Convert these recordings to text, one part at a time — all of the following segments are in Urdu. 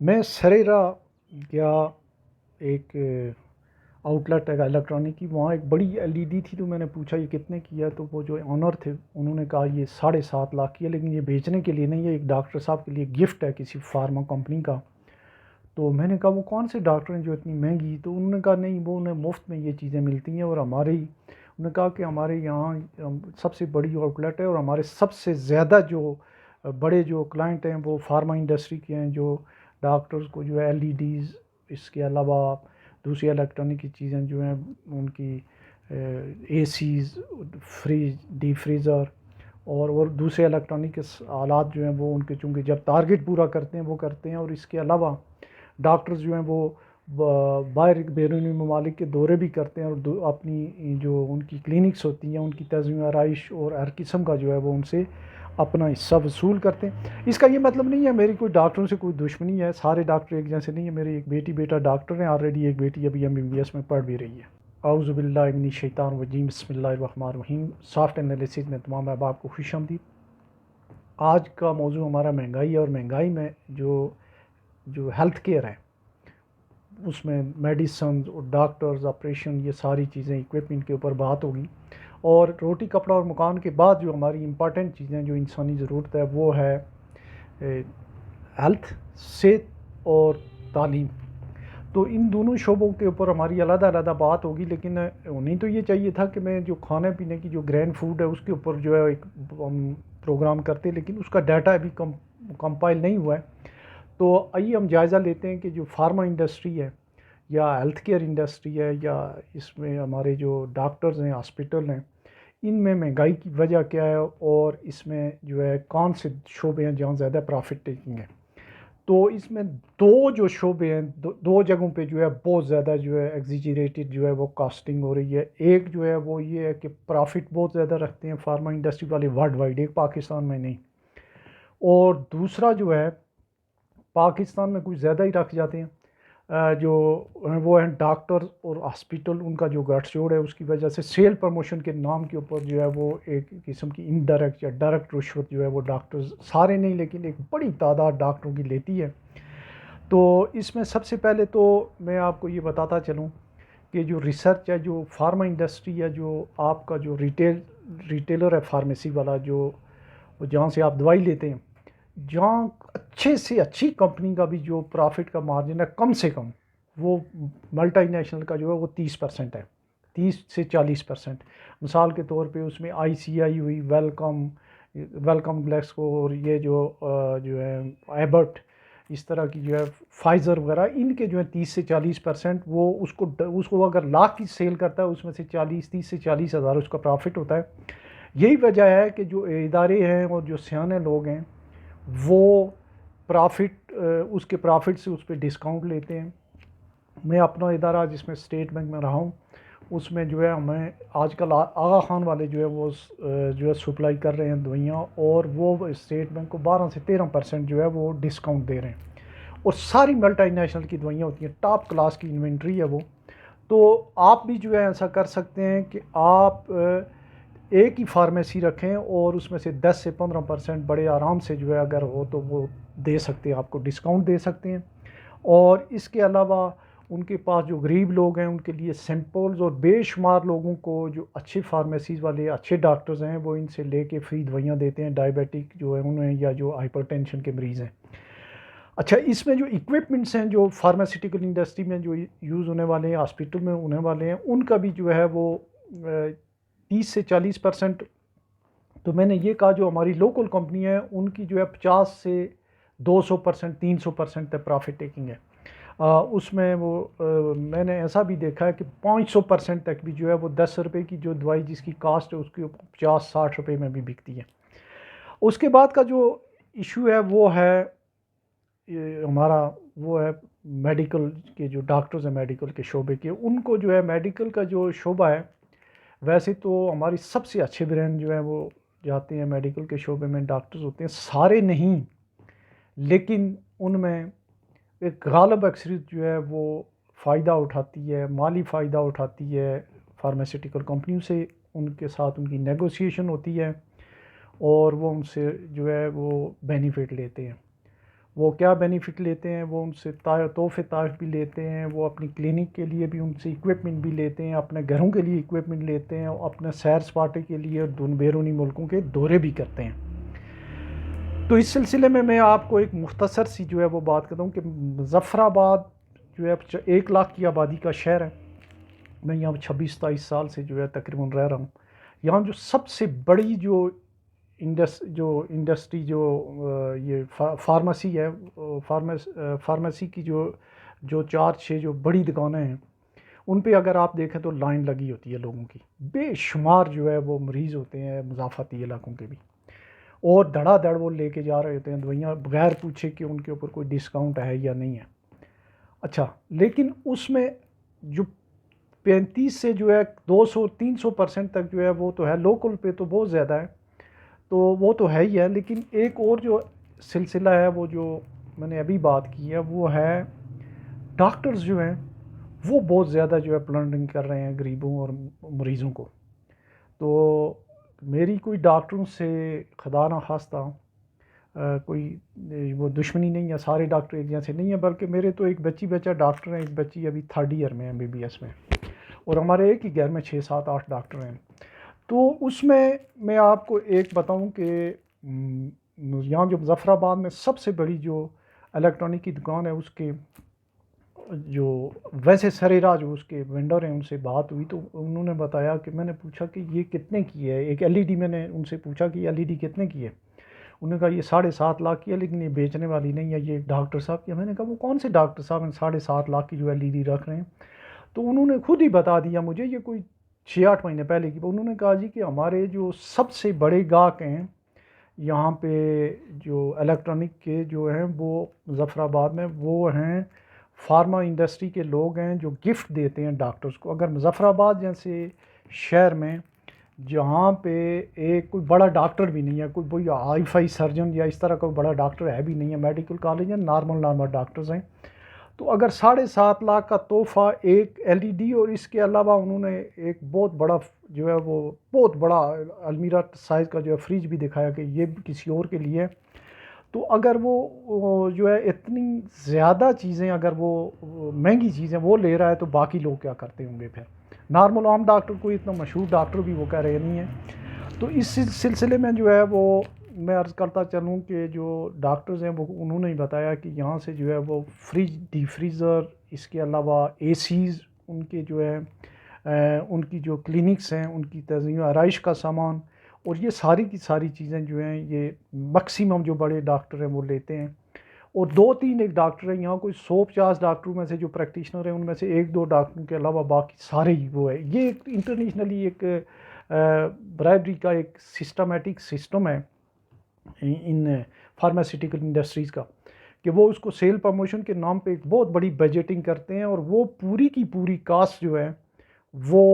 میں سریرا گیا ایک آؤٹلیٹ ہے الیکٹرانک کی، وہاں ایک بڑی LED تھی، تو میں نے پوچھا یہ کتنے کی ہے، تو وہ جو آنر تھے انہوں نے کہا یہ 7.5 لاکھ کی ہے، لیکن یہ بیچنے کے لیے نہیں ہے، ایک ڈاکٹر صاحب کے لیے گفٹ ہے کسی فارما کمپنی کا۔ تو میں نے کہا وہ کون سے ڈاکٹر ہیں جو اتنی مہنگی؟ تو انہوں نے کہا نہیں، وہ انہیں مفت میں یہ چیزیں ملتی ہیں، اور انہوں نے کہا کہ ہمارے یہاں سب سے بڑی آؤٹلیٹ ہے، اور ہمارے سب سے زیادہ جو بڑے جو کلائنٹ ہیں وہ فارما انڈسٹری کے ہیں، جو ڈاکٹرز کو جو ہے LEDs، اس کے علاوہ دوسری الیکٹرانک کی چیزیں جو ہیں ان کی ACs، فریج، ڈی فریزر اور دوسرے الیکٹرانک کے آلات جو ہیں وہ ان کے چونکہ جب ٹارگٹ پورا کرتے ہیں وہ کرتے ہیں، اور اس کے علاوہ ڈاکٹرز جو ہیں وہ باہر بیرونی ممالک کے دورے بھی کرتے ہیں، اور اپنی جو ان کی کلینکس ہوتی ہیں ان کی تنظیم آرائش اور ہر قسم کا جو ہے وہ ان سے اپنا حصہ وصول کرتے ہیں۔ اس کا یہ مطلب نہیں ہے میری کوئی ڈاکٹروں سے کوئی دشمنی ہے، سارے ڈاکٹر ایک جیسے نہیں ہے، میری ایک بیٹا ڈاکٹر ہیں، آلریڈی ایک بیٹی ابھی MBBS میں پڑھ بھی رہی ہے۔ اعوذ باللہ من الشیطان الرجیم، بسم اللہ الرحمن الرحیم۔ سافٹ انالیسز میں تمام احباب کو خوش آمدید۔ آج کا موضوع ہمارا مہنگائی ہے، اور مہنگائی میں جو ہیلتھ کیئر ہے اس میں میڈیسنز اور ڈاکٹرز، آپریشن، یہ ساری چیزیں اکوپمنٹ کے اوپر بات ہوگی، اور روٹی کپڑا اور مکان کے بعد جو ہماری امپارٹنٹ چیزیں جو انسانی ضرورت ہے وہ ہے ہیلتھ، صحت اور تعلیم۔ تو ان دونوں شعبوں کے اوپر ہماری علیحدہ علیحدہ بات ہوگی، لیکن ہونی تو یہ چاہیے تھا کہ میں جو کھانے پینے کی جو گرین فوڈ ہے اس کے اوپر جو ہے ایک پروگرام کرتے، لیکن اس کا ڈیٹا ابھی کمپائل نہیں ہوا ہے۔ تو آئیے ہم جائزہ لیتے ہیں کہ جو فارما انڈسٹری ہے یا ہیلتھ کیئر انڈسٹری ہے، یا اس میں ہمارے جو ڈاکٹرز ہیں، ہاسپٹل ہیں، ان میں مہنگائی کی وجہ کیا ہے، اور اس میں جو ہے کون سے شعبے ہیں جہاں زیادہ پرافٹ ٹیکنگ ہے۔ تو اس میں دو جو شعبے ہیں، دو جگہوں پہ جو ہے بہت زیادہ جو ہے ایگزیجریٹڈ جو ہے وہ کاسٹنگ ہو رہی ہے۔ ایک جو ہے وہ یہ ہے کہ پرافٹ بہت زیادہ رکھتے ہیں فارما انڈسٹری والے ورلڈ وائڈ، ایک پاکستان میں نہیں، اور دوسرا جو ہے پاکستان میں کچھ زیادہ ہی رکھ جاتے ہیں۔ جو وہ ہیں ڈاکٹر اور ہاسپٹل، ان کا جو گٹھ جوڑ ہے اس کی وجہ سے سیل پروموشن کے نام کے اوپر جو ہے وہ ایک قسم کی انڈائریکٹ یا ڈائریکٹ رشوت جو ہے وہ ڈاکٹرز، سارے نہیں لیکن ایک بڑی تعداد ڈاکٹروں کی لیتی ہے۔ تو اس میں سب سے پہلے تو میں آپ کو یہ بتاتا چلوں کہ جو ریسرچ ہے، جو فارما انڈسٹری ہے، جو آپ کا جو ریٹیلر ہے فارمیسی والا، جو جہاں سے آپ دوائی لیتے ہیں، جہاں اچھے سے اچھی کمپنی کا بھی جو پرافٹ کا مارجن ہے کم سے کم، وہ ملٹی نیشنل کا جو ہے وہ 30% ہے، 30 سے 40%۔ مثال کے طور پہ اس میں ICI ہوئی، ویلکم گلیکسکو، اور یہ جو ہے ایبٹ، اس طرح کی جو ہے فائزر وغیرہ، ان کے جو ہے 30 سے 40%، وہ اس کو اگر لاکھ کی سیل کرتا ہے اس میں سے 30 سے 40 ہزار اس کا پرافٹ ہوتا ہے۔ یہی وجہ ہے کہ جو ادارے ہیں اور جو سیانے لوگ ہیں وہ اس کے پرافٹ سے اس پہ ڈسکاؤنٹ لیتے ہیں۔ میں اپنا ادارہ جس میں اسٹیٹ بینک میں رہا ہوں، اس میں جو ہے ہمیں آج کل آغا خان والے جو ہے وہ جو ہے سپلائی کر رہے ہیں دوائیاں، اور وہ اسٹیٹ بینک کو 12 سے 13% جو ہے وہ ڈسکاؤنٹ دے رہے ہیں، اور ساری ملٹی نیشنل کی دوائیاں ہوتی ہیں، ٹاپ کلاس کی انوینٹری ہے وہ۔ تو آپ بھی جو ہے ایسا کر سکتے ہیں کہ آپ ایک ہی فارمیسی رکھیں، اور اس میں سے 10 سے 15% بڑے آرام سے جو ہے اگر ہو تو وہ دے سکتے ہیں، آپ کو ڈسکاؤنٹ دے سکتے ہیں۔ اور اس کے علاوہ ان کے پاس جو غریب لوگ ہیں ان کے لیے سیمپلز، اور بے شمار لوگوں کو جو اچھی فارمیسیز والے اچھے ڈاکٹرز ہیں وہ ان سے لے کے فری دوائیاں دیتے ہیں، ڈائبیٹک جو ہے انہیں، یا جو ہائپر ٹینشن کے مریض ہیں۔ اچھا، اس میں جو اکوپمنٹس ہیں جو فارماسیوٹیکل انڈسٹری میں جو یوز ہونے والے ہیں، ہاسپٹل میں ہونے والے ہیں، ان کا بھی جو ہے وہ 30 سے 40%۔ تو میں نے یہ کہا جو ہماری لوکل کمپنی ہے ان کی جو ہے 50 سے 200%، 300% تک پرافٹ ٹیکنگ ہے۔ اس میں وہ میں نے ایسا بھی دیکھا ہے کہ 500% تک بھی جو ہے وہ 10 روپے کی جو دوائی جس کی کاسٹ ہے اس کی 50-60 روپے میں بھی بکتی ہے۔ اس کے بعد کا جو ایشو ہے وہ ہے ہمارا وہ ہے میڈیکل کے جو ڈاکٹرز ہیں، میڈیکل کے شعبے کے، ان کو جو ہے میڈیکل کا جو شعبہ ہے، ویسے تو ہماری سب سے اچھے برین جو ہیں وہ جاتے ہیں میڈیکل کے شعبے میں، ڈاکٹرز ہوتے ہیں، سارے نہیں لیکن ان میں ایک غالب اکثریت جو ہے وہ فائدہ اٹھاتی ہے، مالی فائدہ اٹھاتی ہے فارماسیوٹیکل کمپنیوں سے، ان کے ساتھ ان کی نیگوسیشن ہوتی ہے، اور وہ ان سے جو ہے وہ بینیفٹ لیتے ہیں۔ وہ کیا بینیفٹ لیتے ہیں، وہ ان سے تحفے تحائف بھی لیتے ہیں، وہ اپنی کلینک کے لیے بھی ان سے اکوپمنٹ بھی لیتے ہیں، اپنے گھروں کے لیے اکوپمنٹ لیتے ہیں، اپنے سیر سپاٹے کے لیے بیرونی ملکوں کے دورے بھی کرتے ہیں۔ تو اس سلسلے میں آپ کو ایک مختصر سی جو ہے وہ بات کرتا ہوں کہ مظفر آباد جو ہے 1 لاکھ کی آبادی کا شہر ہے۔ میں یہاں 26-27 سال سے جو ہے تقریباً رہ رہا ہوں۔ یہاں جو سب سے بڑی جو انڈسٹری یہ فارمیسی ہے، فارمیسی کی جو 4-6 جو بڑی دکانیں ہیں، ان پہ اگر آپ دیکھیں تو لائن لگی ہوتی ہے لوگوں کی، بے شمار جو ہے وہ مریض ہوتے ہیں مضافاتی علاقوں کے بھی، اور دھڑا دھڑ وہ لے کے جا رہے ہوتے ہیں دوائیاں بغیر پوچھے کہ ان کے اوپر کوئی ڈسکاؤنٹ ہے یا نہیں ہے۔ اچھا، لیکن اس میں جو 35 سے جو ہے 200-300% تک جو ہے وہ تو ہے، لوکل پہ تو بہت زیادہ ہے، تو وہ تو ہے ہی ہے، لیکن ایک اور جو سلسلہ ہے وہ جو میں نے ابھی بات کی ہے وہ ہے ڈاکٹرز جو ہیں وہ بہت زیادہ جو ہے پلنڈرنگ کر رہے ہیں غریبوں اور مریضوں کو۔ تو میری کوئی ڈاکٹروں سے خدا نہ خواستہ کوئی وہ دشمنی نہیں ہے، سارے ڈاکٹر ایک جیسے نہیں ہیں، بلکہ میرے تو ایک بچہ ڈاکٹر ہیں، ایک بچی ابھی 3rd ایئر میں MBBS میں، اور ہمارے ایک ہی گھر میں 6-7-8 ڈاکٹر ہیں۔ تو اس میں آپ کو ایک بتاؤں کہ یہاں جو مظفر آباد میں سب سے بڑی جو الیکٹرانک کی دکان ہے، اس کے جو ویسے سریرا جو اس کے وینڈر ہیں ان سے بات ہوئی تو انہوں نے بتایا کہ میں نے پوچھا کہ یہ کتنے کی ہے ایک LED، میں نے ان سے پوچھا کہ یہ LED کتنے کی ہے، انہوں نے کہا یہ 7.5 لاکھ کی ہے، لیکن یہ بیچنے والی نہیں ہے، یہ ڈاکٹر صاحب کی ہے۔ میں نے کہا وہ کون سے ڈاکٹر صاحب ہیں 7.5 لاکھ کی جو LED رکھ رہے ہیں؟ تو انہوں نے خود ہی بتا دیا مجھے، یہ کوئی 6-8 مہینے پہلے کی۔ انہوں نے کہا جی کہ ہمارے جو سب سے بڑے گاہک ہیں یہاں پہ جو الیکٹرانک کے جو ہیں وہ مظفر آباد میں وہ ہیں فارما انڈسٹری کے لوگ ہیں جو گفٹ دیتے ہیں ڈاکٹرز کو۔ اگر مظفر آباد جیسے شہر میں جہاں پہ ایک کوئی بڑا ڈاکٹر بھی نہیں ہے، کوئی ہائی فائی سرجن یا اس طرح کا بڑا ڈاکٹر ہے بھی نہیں ہے، میڈیکل کالج ہیں، نارمل ڈاکٹرز ہیں، تو اگر 7.5 لاکھ کا تحفہ ایک LED اور اس کے علاوہ انہوں نے ایک بہت بڑا جو ہے وہ بہت بڑا المیرا سائز کا جو ہے فریج بھی دکھایا کہ یہ کسی اور کے لیے، تو اگر وہ جو ہے اتنی زیادہ چیزیں اگر وہ مہنگی چیزیں وہ لے رہا ہے تو باقی لوگ کیا کرتے ہوں گے؟ پھر نارمل عام ڈاکٹر کوئی اتنا مشہور ڈاکٹر بھی وہ کہہ رہے نہیں ہیں۔ تو اس سلسلے میں جو ہے وہ میں عرض کرتا چلوں کہ جو ڈاکٹرز ہیں وہ انہوں نے بتایا کہ یہاں سے جو ہے وہ فریج، ڈی فریزر، اس کے علاوہ ACs ان کے جو ہے ان کی جو کلینکس ہیں ان کی تزئین و آرائش کا سامان، اور یہ ساری کی ساری چیزیں جو ہیں یہ میکسیمم جو بڑے ڈاکٹر ہیں وہ لیتے ہیں، اور 2-3 ایک ڈاکٹر ہیں یہاں، کوئی 150 ڈاکٹروں میں سے جو پریکٹیشنر ہیں ان میں سے 1-2 ڈاکٹروں کے علاوہ باقی سارے ہی وہ ہے۔ یہ ایک انٹرنیشنلی ایک برائبری کا ایک سسٹمیٹک سسٹم ہے ان فارماسیوٹیکل انڈسٹریز کا، کہ وہ اس کو سیل پروموشن کے نام پہ ایک بہت بڑی بجٹنگ کرتے ہیں، اور وہ پوری کی پوری کاسٹ جو ہے وہ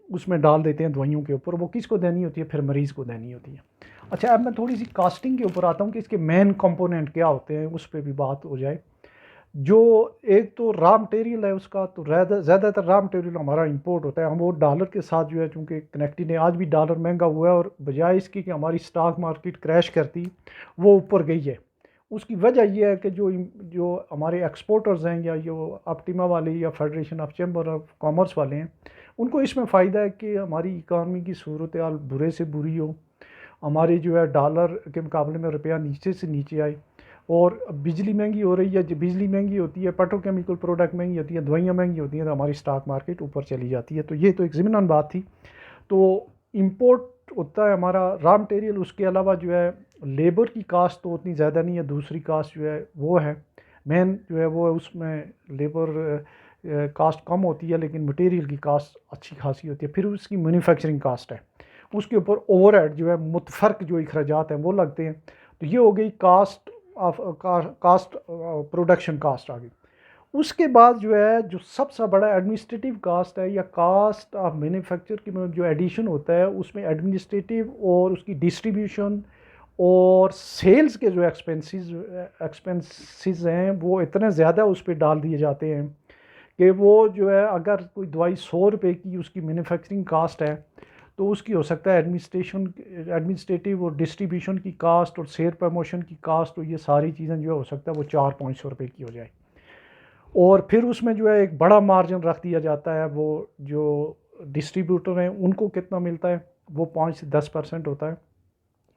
اس میں ڈال دیتے ہیں دوائیوں کے اوپر، وہ کس کو دینی ہوتی ہے؟ پھر مریض کو دینی ہوتی ہے۔ اچھا، اب میں تھوڑی سی کاسٹنگ کے اوپر آتا ہوں کہ اس کے مین کمپوننٹ کیا ہوتے ہیں، اس پہ بھی بات ہو جائے۔ جو ایک تو را مٹیریل ہے اس کا، تو زیادہ تر را مٹیریل ہمارا امپورٹ ہوتا ہے، ہم وہ ڈالر کے ساتھ جو ہے چونکہ کنیکٹڈ ہے، آج بھی ڈالر مہنگا ہوا ہے، اور بجائے اس کی کہ ہماری سٹاک مارکیٹ کریش کرتی وہ اوپر گئی ہے۔ اس کی وجہ یہ ہے کہ جو ہمارے ایکسپورٹرز ہیں یا جو آپٹیما والے یا federation of chamber of commerce والے ہیں، ان کو اس میں فائدہ ہے کہ ہماری اکانومی کی صورتحال برے سے بری ہو، ہماری جو ہے ڈالر کے مقابلے میں روپیہ نیچے سے نیچے آئے، اور بجلی مہنگی ہو رہی ہے، جب بجلی مہنگی ہوتی ہے، پیٹرو کیمیکل پروڈکٹ مہنگی ہوتی ہیں، دوائیاں مہنگی ہوتی ہیں، تو ہماری سٹاک مارکیٹ اوپر چلی جاتی ہے۔ تو یہ تو ایک ضمناً بات تھی۔ تو امپورٹ ہوتا ہے ہمارا را مٹیریل، اس کے علاوہ جو ہے لیبر کی کاسٹ تو اتنی زیادہ نہیں ہے، دوسری کاسٹ جو ہے وہ ہے مین جو ہے وہ اس میں لیبر کاسٹ کم ہوتی ہے، لیکن مٹیریل کی کاسٹ اچھی خاصی ہوتی ہے۔ پھر اس کی مینوفیکچرنگ کاسٹ ہے، اس کے اوپر اوور ہیڈ جو ہے متفرق جو اخراجات ہیں وہ لگتے ہیں۔ تو یہ ہو گئی کاسٹ پروڈکشن کاسٹ آ گئی۔ اس کے بعد جو ہے جو سب سے بڑا ایڈمنسٹریٹو کاسٹ ہے یا کاسٹ آف مینوفیکچر کی جو ایڈیشن ہوتا ہے، اس میں ایڈمنسٹریٹو اور اس کی ڈسٹریبیوشن اور سیلز کے جو ایکسپنسز ہیں وہ اتنے زیادہ اس پہ ڈال دیے جاتے ہیں کہ وہ جو ہے اگر کوئی دوائی 100 روپے کی اس کی مینوفیکچرنگ کاسٹ ہے تو اس کی ہو سکتا ہے ایڈمنسٹریٹو اور ڈسٹریبیوشن کی کاسٹ اور سیل پروموشن کی کاسٹ اور یہ ساری چیزیں جو ہے ہو سکتا ہے وہ 400-500 روپے کی ہو جائے، اور پھر اس میں جو ہے ایک بڑا مارجن رکھ دیا جاتا ہے، وہ جو ڈسٹریبیوٹر ہیں ان کو کتنا ملتا ہے، وہ 5 سے 10% ہوتا ہے،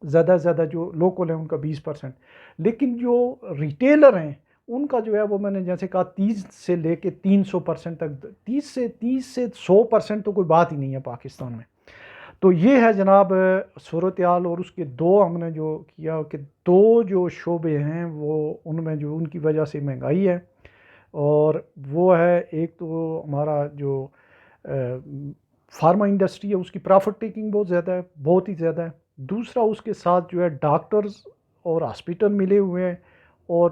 زیادہ سے زیادہ جو لوکل ہیں ان کا 20%، لیکن جو ریٹیلر ہیں ان کا جو ہے وہ میں نے جیسے کہا 30 سے لے کے 300% تک، 30 سے 100% تو کوئی بات ہی نہیں ہے پاکستان میں۔ تو یہ ہے جناب صورتحال، اور اس کے دو ہم نے جو کیا کہ دو جو شعبے ہیں وہ ان میں جو ان کی وجہ سے مہنگائی ہے، اور وہ ہے ایک تو ہمارا جو فارما انڈسٹری ہے اس کی پرافٹ ٹیکنگ بہت زیادہ ہے، بہت ہی زیادہ ہے، دوسرا اس کے ساتھ جو ہے ڈاکٹرز اور ہاسپٹل ملے ہوئے ہیں، اور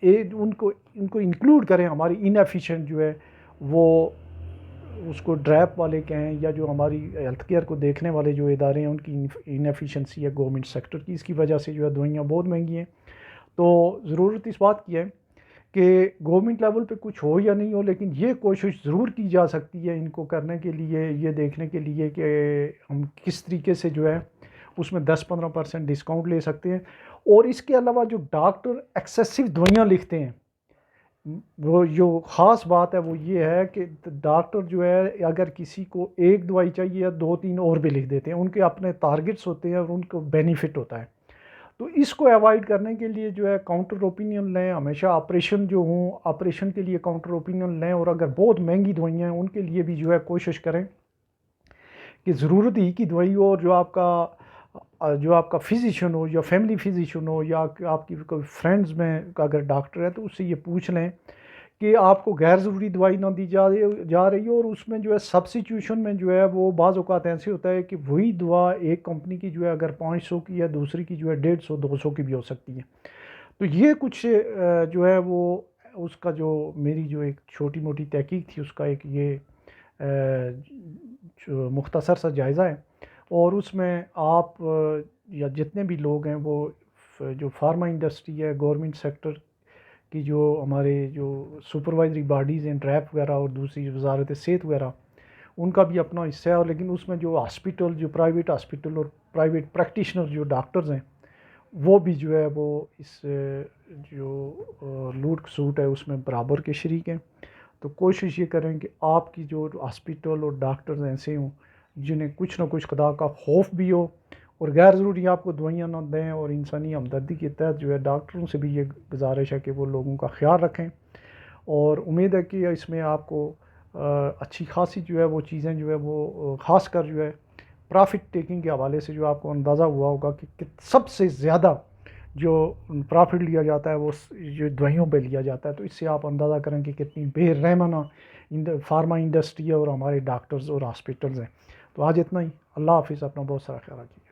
ان کو انکلوڈ کریں ہماری انیفیشینٹ جو ہے وہ اس کو ڈریپ والے کہیں یا جو ہماری ہیلتھ کیئر کو دیکھنے والے جو ادارے ہیں ان کی انیفیشنسی ہے گورنمنٹ سیکٹر کی، اس کی وجہ سے جو ہے دوائیاں بہت مہنگی ہیں۔ تو ضرورت اس بات کی ہے کہ گورنمنٹ لیول پہ کچھ ہو یا نہیں ہو، لیکن یہ کوشش ضرور کی جا سکتی ہے ان کو کرنے کے لیے، یہ دیکھنے کے لیے کہ ہم کس طریقے سے جو ہے اس میں 10-15% ڈسکاؤنٹ لے سکتے ہیں۔ اور اس کے علاوہ جو ڈاکٹر ایکسیسو دوائیاں لکھتے ہیں، وہ جو خاص بات ہے وہ یہ ہے کہ ڈاکٹر جو ہے اگر کسی کو ایک دوائی چاہیے یا 2-3 اور بھی لکھ دیتے ہیں، ان کے اپنے ٹارگٹس ہوتے ہیں اور ان کو بینیفٹ ہوتا ہے۔ تو اس کو ایوائڈ کرنے کے لیے جو ہے کاؤنٹر اوپینین لیں، ہمیشہ آپریشن جو ہوں آپریشن کے لیے کاؤنٹر اوپینین لیں، اور اگر بہت مہنگی دوائیاں ہیں ان کے لیے بھی جو ہے کوشش کریں کہ ضرورت ہی کی دوائی ہو، اور جو آپ کا فزیشین ہو یا فیملی فزیشین ہو یا آپ کی کوئی فرینڈز میں اگر ڈاکٹر ہے تو اس سے یہ پوچھ لیں کہ آپ کو غیر ضروری دوائی نہ دی جا رہی ہو، اور اس میں جو ہے سبسٹیوشن میں جو ہے وہ بعض اوقات ایسے ہوتا ہے کہ وہی دوا ایک کمپنی کی جو ہے اگر 500 کی ہے دوسری کی جو ہے 150-200 کی بھی ہو سکتی ہے۔ تو یہ کچھ جو ہے وہ اس کا جو میری جو ایک چھوٹی موٹی تحقیق تھی اس کا ایک یہ جو مختصر سا جائزہ ہے، اور اس میں آپ یا جتنے بھی لوگ ہیں وہ جو فارما انڈسٹری ہے گورنمنٹ سیکٹر کی جو ہمارے جو سپروائزری باڈیز ہیں ڈریپ وغیرہ اور دوسری وزارت صحت وغیرہ ان کا بھی اپنا حصہ ہے، اور لیکن اس میں جو ہاسپٹل جو پرائیویٹ ہاسپٹل اور پرائیویٹ پریکٹیشنر جو ڈاکٹرز ہیں وہ بھی جو ہے وہ اس جو لوٹ کھسوٹ ہے اس میں برابر کے شریک ہیں۔ تو کوشش یہ کریں کہ آپ کی جو ہاسپٹل اور ڈاکٹرز ایسے ہوں جنہیں کچھ نہ کچھ خدا کا خوف بھی ہو، اور غیر ضروری آپ کو دوائیاں نہ دیں، اور انسانی ہمدردی کے تحت جو ہے ڈاکٹروں سے بھی یہ گزارش ہے کہ وہ لوگوں کا خیال رکھیں، اور امید ہے کہ اس میں آپ کو اچھی خاصی جو ہے وہ چیزیں جو ہے وہ خاص کر جو ہے پرافٹ ٹیکنگ کے حوالے سے جو آپ کو اندازہ ہوا ہوگا کہ سب سے زیادہ جو پرافٹ لیا جاتا ہے وہ جو دوائیوں پہ لیا جاتا ہے، تو اس سے آپ اندازہ کریں کہ کتنی بے رحمانہ فارما انڈسٹری ہے اور ہمارے ڈاکٹرز اور ہاسپٹلز ہیں۔ تو آج اتنا ہی، اللہ حافظ، اپنا بہت سارا خیال رکھیے۔